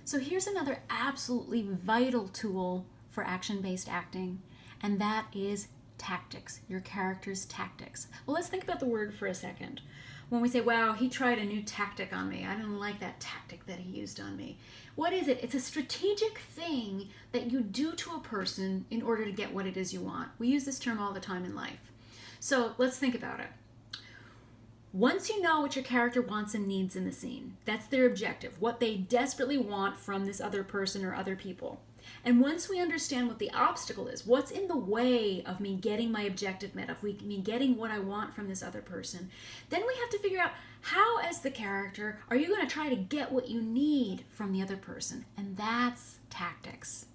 So here's another absolutely vital tool for action-based acting, and that is tactics, your character's tactics. Well, let's think about the word for a second. When we say, wow, he tried a new tactic on me, I didn't like that tactic that he used on me. What is it? It's a strategic thing that you do to a person in order to get what it is you want. We use this term all the time in life. So let's think about it. Once you know what your character wants and needs in the scene, that's their objective, what they desperately want from this other person or other people. And once we understand what the obstacle is, what's in the way of me getting my objective met, of me getting what I want from this other person, then we have to figure out how, as the character, are you going to try to get what you need from the other person? And that's tactics.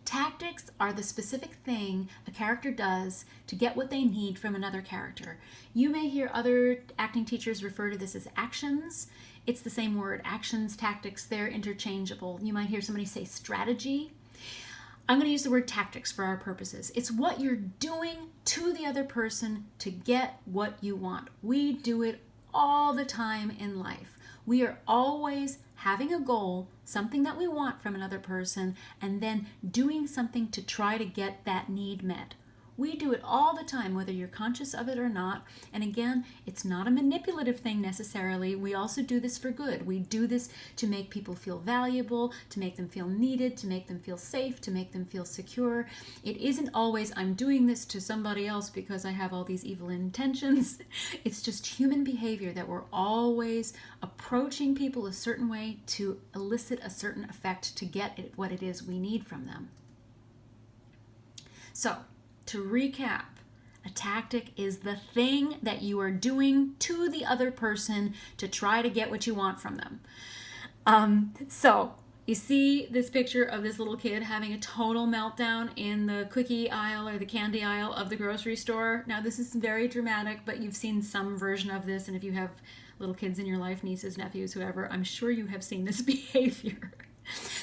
Tactics are the specific thing a character does to get what they need from another character. You may hear other acting teachers refer to this as actions. It's the same word, actions, tactics, they're interchangeable. You might hear somebody say strategy. I'm going to use the word tactics for our purposes. It's what you're doing to the other person to get what you want. We do it all the time in life. We are always having a goal, something that we want from another person, and then doing something to try to get that need met. We do it all the time, whether you're conscious of it or not. And again, it's not a manipulative thing necessarily. We also do this for good. We do this to make people feel valuable, to make them feel needed, to make them feel safe, to make them feel secure. It isn't always, I'm doing this to somebody else because I have all these evil intentions. It's just human behavior that we're always approaching people a certain way to elicit a certain effect to get what it is we need from them. So, to recap, a tactic is the thing that you are doing to the other person to try to get what you want from them. So you see this picture of this little kid having a total meltdown in the cookie aisle or the candy aisle of the grocery store. Now this is very dramatic, but you've seen some version of this, and if you have little kids in your life, nieces, nephews, whoever, I'm sure you have seen this behavior.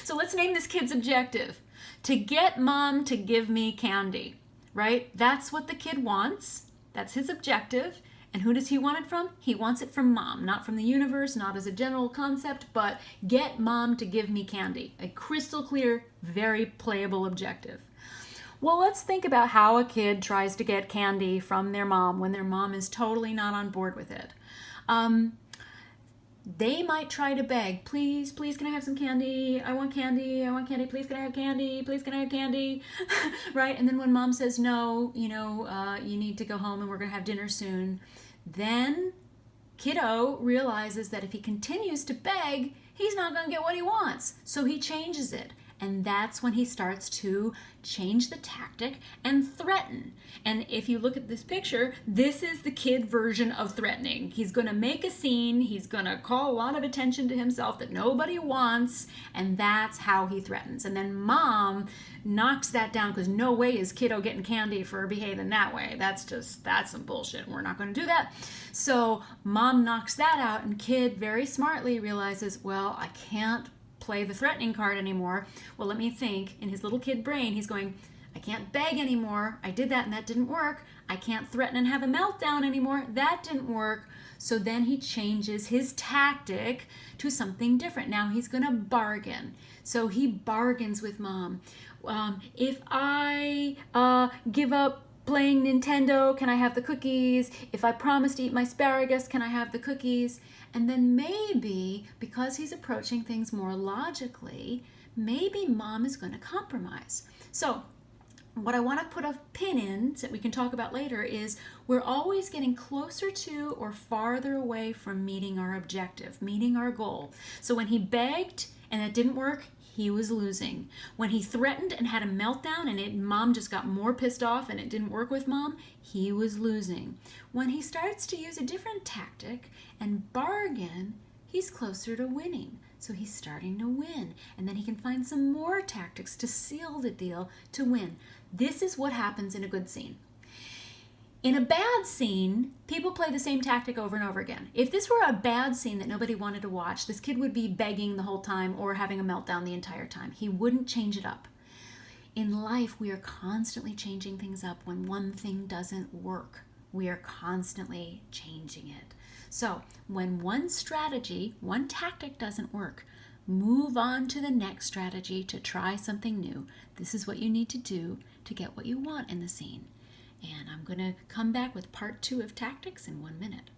So let's name this kid's objective: to get mom to give me candy. Right? That's what the kid wants. That's his objective. And who does he want it from? He wants it from mom, not from the universe, not as a general concept, but get mom to give me candy. A crystal clear, very playable objective. Well, let's think about how a kid tries to get candy from their mom when their mom is totally not on board with it. They might try to beg, please, please, can I have some candy? I want candy, please, can I have candy? Please, can I have candy? Right? And then when mom says no, you need to go home and we're going to have dinner soon, then kiddo realizes that if he continues to beg, he's not going to get what he wants. So he changes it. And that's when he starts to change the tactic and threaten. And if you look at this picture, this is the kid version of threatening. He's going to make a scene. He's going to call a lot of attention to himself that nobody wants. And that's how he threatens. And then mom knocks that down because no way is kiddo getting candy for behaving that way. That's some bullshit. We're not going to do that. So mom knocks that out, and kid very smartly realizes, well, I can't play the threatening card anymore. Well, let me think. In his little kid brain, he's going, I can't beg anymore. I did that and that didn't work. I can't threaten and have a meltdown anymore. That didn't work. So then he changes his tactic to something different. Now he's going to bargain. So he bargains with mom. If I give up playing Nintendo, can I have the cookies? If I promise to eat my asparagus, can I have the cookies? And then maybe, because he's approaching things more logically, maybe mom is going to compromise. So what I want to put a pin in that we can talk about later is we're always getting closer to or farther away from meeting our objective, meeting our goal. So when he begged and that didn't work, he was losing. When he threatened and had a meltdown and mom just got more pissed off and it didn't work with mom, he was losing. When he starts to use a different tactic and bargain, he's closer to winning. So he's starting to win. And then he can find some more tactics to seal the deal to win. This is what happens in a good scene. In a bad scene, people play the same tactic over and over again. If this were a bad scene that nobody wanted to watch, this kid would be begging the whole time or having a meltdown the entire time. He wouldn't change it up. In life, we are constantly changing things up when one thing doesn't work. We are constantly changing it. So when one strategy, one tactic doesn't work, Move on to the next strategy to try something new. This is what you need to do to get what you want in the scene. And I'm going to come back with part 2 of tactics in 1 minute.